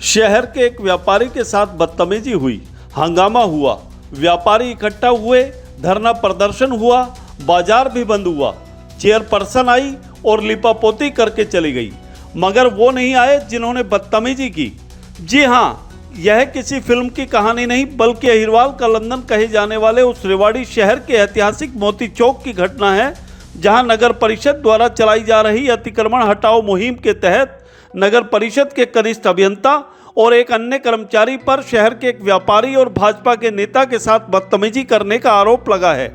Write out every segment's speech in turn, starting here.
शहर के एक व्यापारी के साथ बदतमीजी हुई, हंगामा हुआ, व्यापारी इकट्ठा हुए, धरना प्रदर्शन हुआ, बाजार भी बंद हुआ। चेयरपर्सन आई और लिपापोती करके चली गई, मगर वो नहीं आए जिन्होंने बदतमीजी की। जी हाँ, यह किसी फिल्म की कहानी नहीं बल्कि अहिरवाल का लंदन कहे जाने वाले उस रेवाड़ी शहर के ऐतिहासिक मोती चौक की घटना है, जहां नगर परिषद द्वारा चलाई जा रही अतिक्रमण हटाओ मुहिम के तहत नगर परिषद के कनिष्ठ अभियंता और एक अन्य कर्मचारी पर शहर के एक व्यापारी और भाजपा के नेता के साथ बदतमीजी करने का आरोप लगा है।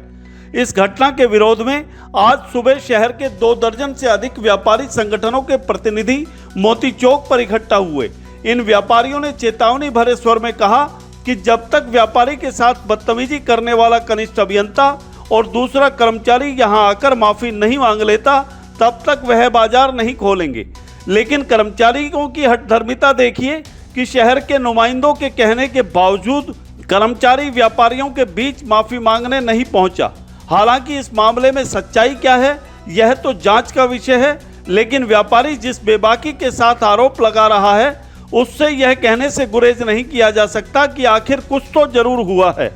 इस घटना के विरोध में आज सुबह शहर के 2 दर्जन से अधिक व्यापारी संगठनों के प्रतिनिधि मोती चौक पर इकट्ठा हुए। इन व्यापारियों ने चेतावनी भरे स्वर में कहा कि जब तक व्यापारी के साथ बदतमीजी करने वाला कनिष्ठ अभियंता और दूसरा कर्मचारी यहां आकर माफी नहीं मांग लेता, तब तक वह बाजार नहीं खोलेंगे। लेकिन कर्मचारियों की हठधर्मिता देखिए कि शहर के नुमाइंदों के कहने के बावजूद कर्मचारी व्यापारियों के बीच माफी मांगने नहीं पहुंचा। हालांकि इस मामले में सच्चाई क्या है यह तो जांच का विषय है, लेकिन व्यापारी जिस बेबाकी के साथ आरोप लगा रहा है उससे यह कहने से गुरेज नहीं किया जा सकता कि आखिर कुछ तो जरूर हुआ है।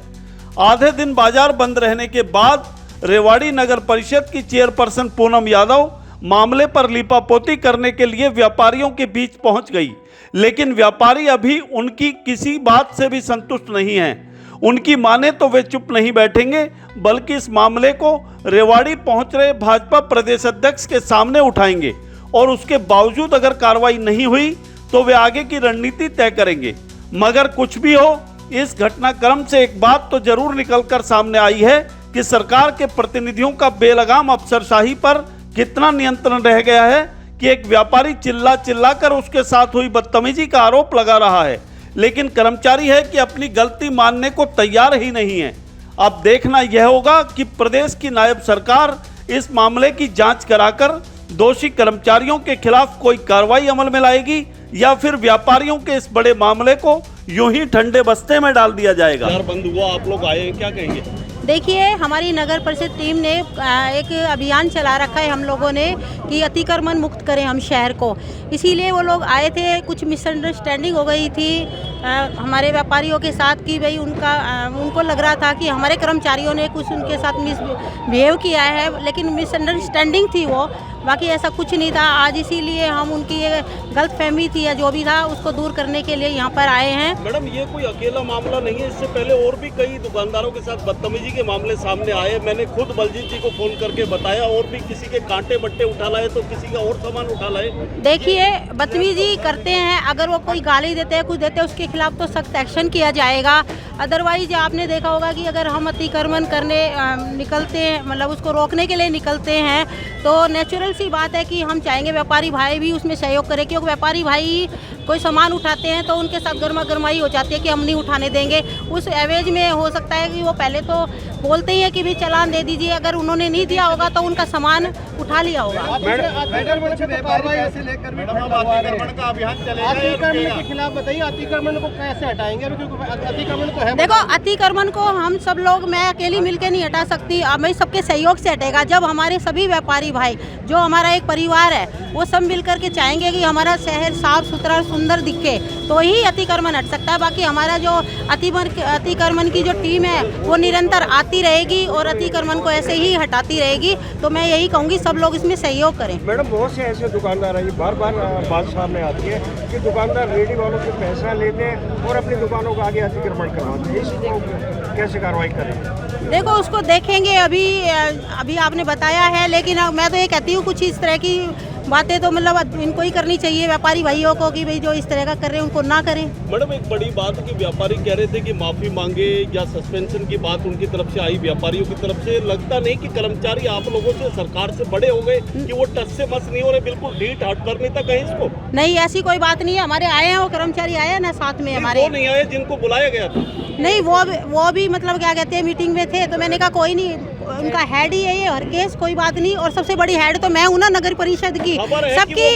आधे दिन बाजार बंद रहने के बाद रेवाड़ी नगर परिषद की चेयरपर्सन पूनम यादव मामले पर लिपापोती करने के लिए व्यापारियों के बीच पहुंच गई, लेकिन व्यापारी अभी उनकी किसी बात से भी संतुष्ट नहीं हैं। उनकी माने तो वे चुप नहीं बैठेंगे, बल्कि इस मामले को रेवाड़ी पहुंच रहे भाजपा प्रदेश अध्यक्ष के सामने उठाएंगे और उसके बावजूद अगर कार्रवाई नहीं हुई तो वे आगे की रणनीति तय करेंगे। मगर कुछ भी हो, इस घटनाक्रम से एक बात तो जरूर निकलकर सामने आई है कि सरकार के प्रतिनिधियों का बेलगाम अफसरशाही पर कितना नियंत्रण रह गया है कि एक व्यापारी चिल्ला कर उसके साथ हुई बदतमीजी का आरोप लगा रहा है, लेकिन कर्मचारी है कि अपनी गलती मानने को तैयार ही नहीं है। अब देखना यह होगा कि प्रदेश की नायब सरकार इस मामले की जांच कराकर दोषी कर्मचारियों के खिलाफ कोई कार्रवाई अमल में लाएगी या फिर व्यापारियों के इस बड़े मामले को यूं ही ठंडे बस्ते में डाल दिया जाएगा। बंद हुआ, आप लोग आए, क्या कहेंगे? देखिए, हमारी नगर परिषद टीम ने एक अभियान चला रखा है हम लोगों ने कि अतिक्रमण मुक्त करें हम शहर को। इसीलिए वो लोग आए थे। कुछ मिसअंडरस्टैंडिंग हो गई थी हमारे व्यापारियों के साथ कि भाई उनको लग रहा था कि हमारे कर्मचारियों ने कुछ उनके साथ मिसबिहेव किया है, लेकिन मिसअंडरस्टैंडिंग थी वो, बाकी ऐसा कुछ नहीं था। आज इसीलिए हम उनकी ये गलतफहमी थी या जो भी था उसको दूर करने के लिए यहाँ पर आए हैं। मैडम, ये कोई अकेला मामला नहीं है, इससे पहले और भी कई दुकानदारों के साथ बदतमीजी के मामले सामने आए। मैंने खुद बलजीत जी को फोन करके बताया, और भी किसी के कांटे बट्टे उठा लाए तो किसी का और सामान उठा लाए। देखिए, बदतमीजी करते हैं, अगर वो कोई गाली देते हैं, कुछ देते हैं, उसके खिलाफ तो सख्त एक्शन किया जाएगा। अदरवाइज आपने देखा होगा कि अगर हम अतिक्रमण करने निकलते हैं, मतलब उसको रोकने के लिए निकलते हैं, तो नेचुरल सी बात है कि हम चाहेंगे व्यापारी भाई भी उसमें सहयोग करें, क्योंकि व्यापारी भाई कोई सामान उठाते हैं तो उनके साथ गर्मा गर्माई हो जाती है कि हम नहीं उठाने देंगे। उस एवज में हो सकता है कि वो पहले तो बोलते ही है कि भी चालान दे दीजिए, अगर उन्होंने नहीं दिया होगा तो उनका सामान उठा लिया होगा। अतिक्रमण के खिलाफ बताइए, अतिक्रमण को कैसे हटाएंगे? अतिक्रमण तो है, देखो, अतिक्रमण को हम सब लोग, मैं अकेली मिलकर नहीं हटा सकती, मैं सबके सहयोग से हटेगा। जब हमारे सभी व्यापारी भाई, जो हमारा एक परिवार है, वो सब मिलकर के चाहेंगे कि हमारा शहर साफ सुथरा सुंदर दिखे, तो ही अतिक्रमण हट सकता है। बाकी हमारा जो अतिक्रमण की जो टीम है वो निरंतर आती रहेगी और अतिक्रमण को ऐसे ही हटाती रहेगी। तो मैं यही कहूँगी सब लोग इसमें सहयोग करें। मैडम, बहुत से ऐसे दुकानदार हैं, बार बार बात सामने आती है कि दुकानदार रेडी वालों से पैसा लेते हैं और अपनी दुकानों का आगे अतिक्रमण करवाते हैं। इसको कैसे कार्रवाई करें? देखो, उसको देखेंगे। अभी आपने बताया है, लेकिन मैं तो ये कहती हूँ कुछ इस तरह की बातें तो मतलब इनको ही करनी चाहिए व्यापारी भाइयों को कि भाई जो इस तरह का कर रहे हैं उनको ना करें। मैडम, एक बड़ी बात कि व्यापारी कह रहे थे कि माफी मांगे या सस्पेंशन की बात उनकी तरफ से आई, व्यापारियों की तरफ से। लगता नहीं कि कर्मचारी आप लोगों से, सरकार से बड़े हो गए कि वो टच से मस नहीं हो रहे, बिल्कुल ढीठ हटधर्मिता कहीं इसको? नहीं, ऐसी कोई बात नहीं है। हमारे आए हैं, वो कर्मचारी आए हैं ना साथ में हमारे। वो नहीं आए जिनको बुलाया गया था? नहीं, वो भी मतलब क्या कहते हैं, मीटिंग में थे, तो मैंने कहा कोई नहीं, उनका हेड ही है ये हर केस, कोई बात नहीं। और सबसे बड़ी हेड तो मैं हूँ ना नगर परिषद की, सबकी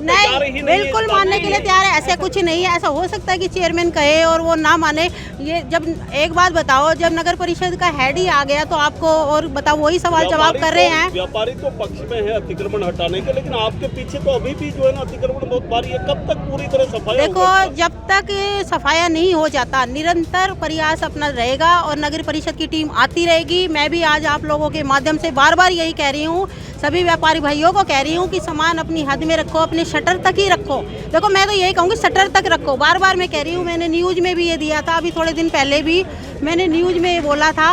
नहीं, बिल्कुल मानने के लिए तैयार है। ऐसा कुछ नहीं है, ऐसा हो सकता है कि चेयरमैन कहे और वो ना माने। ये जब एक बात बताओ, जब नगर परिषद का हेड ही आ गया तो आपको और बताओ, वही सवाल जवाब कर रहे हैं। व्यापारी तो पक्ष में है अतिक्रमण हटाने के, लेकिन आपके पीछे तो अभी भी जो है ना अतिक्रमण बहुत भारी है। कब तक पूरी तरह सफाई? देखो, जब तक सफाया नहीं हो जाता, निरंतर प्रयास अपना रहेगा और नगर परिषद की टीम आती रहेगी। मैं भी आज आप लोगों के माध्यम से बार बार यही कह रही हूँ, सभी व्यापारी भाइयों को कह रही हूँ कि सामान अपनी हद में रखो, अपने शटर तक ही रखो। देखो, मैं तो यही कहूँगी शटर तक रखो, बार बार मैं कह रही हूँ। मैंने न्यूज़ में भी ये दिया था, अभी थोड़े दिन पहले भी मैंने न्यूज़ में ये बोला था,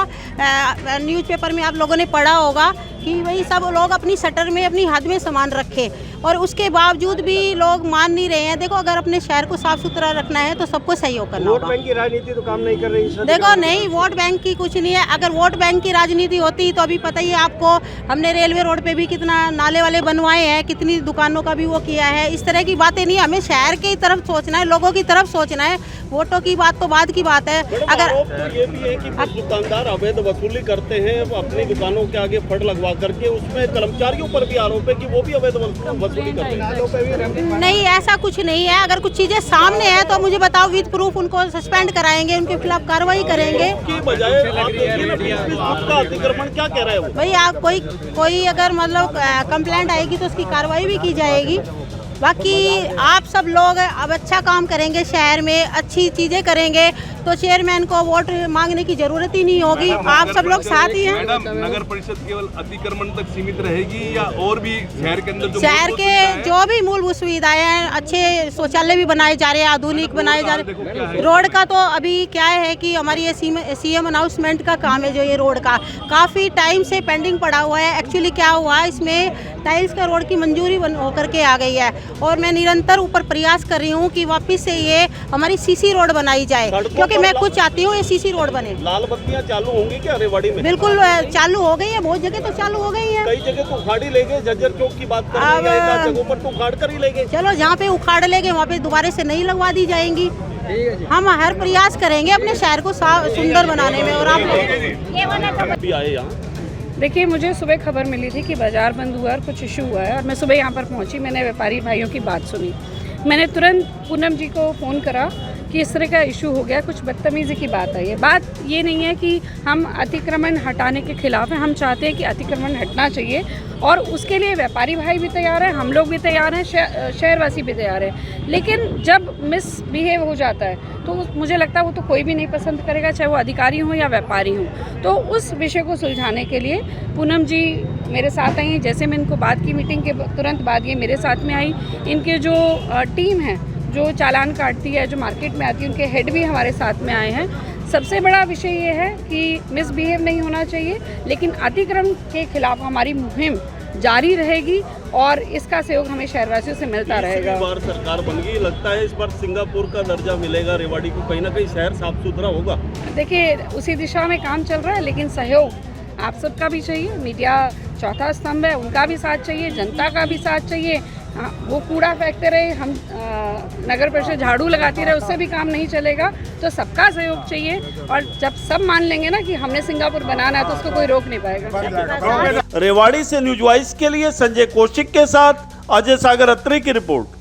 न्यूज़पेपर में आप लोगों ने पढ़ा होगा कि भाई सब लोग अपनी शटर में अपनी हद में सामान रखें, और उसके बावजूद भी लोग मान नहीं रहे हैं। देखो, अगर अपने शहर को साफ सुथरा रखना है तो सबको सहयोग करना वोट होगा। बैंक की राजनीति तो काम नहीं कर रही है। देखो, नहीं, वोट बैंक की कुछ नहीं है। अगर वोट बैंक की राजनीति होती तो अभी पता ही है आपको, हमने रेलवे रोड पे भी कितना नाले वाले बनवाए हैं, कितनी दुकानों का भी वो किया है। इस तरह की बातें नहीं, हमें शहर की तरफ सोचना है, लोगों की तरफ सोचना है। वोटों की बात तो बाद की बात है। अगर तो ये भी है कि कुछ दुकानदार अवैध वसूली करते हैं अपनी दुकानों के आगे फड़ लगवा करके, उसमें कर्मचारियों पर भी आरोप है कि वो भी अवैध वसूली करते हैं। नहीं, ऐसा कुछ नहीं है। अगर कुछ चीजें सामने है तो मुझे बताओ, विद प्रूफ उनको सस्पेंड कराएंगे, उनके खिलाफ कार्रवाई करेंगे। की बजाय आप देखिए ना, 20 फुट का अतिक्रमण क्या कह रहे हैं वो? भाई, आप कोई अगर मतलब कंप्लेंट आएगी तो उसकी कार्रवाई भी की जाएगी। बाकी आप सब लोग अब अच्छा काम करेंगे, शहर में अच्छी चीज़ें करेंगे तो चेयरमैन को वोट मांगने की जरूरत ही नहीं होगी। आप सब लोग साथ ही हैं। मैडम, नगर परिषद केवल अतिक्रमण तक सीमित रहेगी या और भी शहर के अंदर जो शहर के जो भी मूलभूत सुविधाएं हैं, अच्छे शौचालय भी बनाए जा रहे हैं, आधुनिक बनाए जा रहे हैं। रोड का तो अभी क्या है कि हमारी ये सीएम अनाउंसमेंट का काम है, जो ये रोड का काफ़ी टाइम से पेंडिंग पड़ा हुआ है। एक्चुअली क्या हुआ है, इसमें टाइल्स का रोड की मंजूरी होकर के आ गई है और मैं निरंतर ऊपर प्रयास कर रही हूँ कि वापस से ये हमारी सीसी रोड बनाई जाए, क्योंकि मैं खुद चाहती हूँ ये सीसी रोड बने। लाल बत्तियां चालू होंगी क्या रेवाड़ी में? बिल्कुल चालू हो गई है, बहुत जगह तो चालू हो गई है। कई जगह तो उखाड़ ही ले गए, जज्जर चौक की बात कर रहे हैं, एक जगहों पर तो उखाड़ कर ही ले गए। चलो, जहाँ पे उखाड़ लेंगे वहाँ पे दोबारा से नहीं लगवा दी जाएंगी। हम हर प्रयास करेंगे अपने शहर को सुंदर बनाने में। और आप भी आए यहाँ, देखिए, मुझे सुबह खबर मिली थी कि बाज़ार बंद हुआ और कुछ इशू हुआ है, और मैं सुबह यहाँ पर पहुँची। मैंने व्यापारी भाइयों की बात सुनी। मैंने तुरंत पूनम जी को फ़ोन करा कि इस तरह का इशू हो गया, कुछ बदतमीज़ी की बात है। ये बात ये नहीं है कि हम अतिक्रमण हटाने के खिलाफ हैं, हम चाहते हैं कि अतिक्रमण हटना चाहिए और उसके लिए व्यापारी भाई भी तैयार हैं, हम लोग भी तैयार हैं, शहरवासी भी तैयार हैं। लेकिन जब मिसबिहेव हो जाता है तो मुझे लगता है वो तो कोई भी नहीं पसंद करेगा, चाहे वो अधिकारी हों या व्यापारी हों। तो उस विषय को सुलझाने के लिए पूनम जी मेरे साथ आई हैं। जैसे मैं इनको बात की, मीटिंग के तुरंत बाद ये मेरे साथ में आई। इनके जो टीम है, जो चालान काटती है, जो मार्केट में आती है, उनके हेड भी हमारे साथ में आए हैं। सबसे बड़ा विषय ये है कि मिसबिहेव नहीं होना चाहिए, लेकिन अतिक्रमण के खिलाफ हमारी मुहिम जारी रहेगी और इसका सहयोग हमें शहरवासियों से मिलता रहेगा। बार सरकार बन गई, लगता है इस बार सिंगापुर का दर्जा मिलेगा रेवाड़ी को, कहीं ना कहीं शहर साफ सुथरा होगा। देखिए, उसी दिशा में काम चल रहा है, लेकिन सहयोग आप सबका भी चाहिए। मीडिया चौथा स्तंभ है, उनका भी साथ चाहिए, जनता का भी साथ चाहिए। वो कूड़ा फेंकते रहे, हम नगर परिषद झाड़ू लगाती रहे, उससे भी काम नहीं चलेगा। तो सबका सहयोग चाहिए, और जब सब मान लेंगे ना कि हमने सिंगापुर बनाना है तो उसको कोई रोक नहीं पाएगा। रेवाड़ी से न्यूज वाइज के लिए संजय कौशिक के साथ अजय सागर अत्री की रिपोर्ट।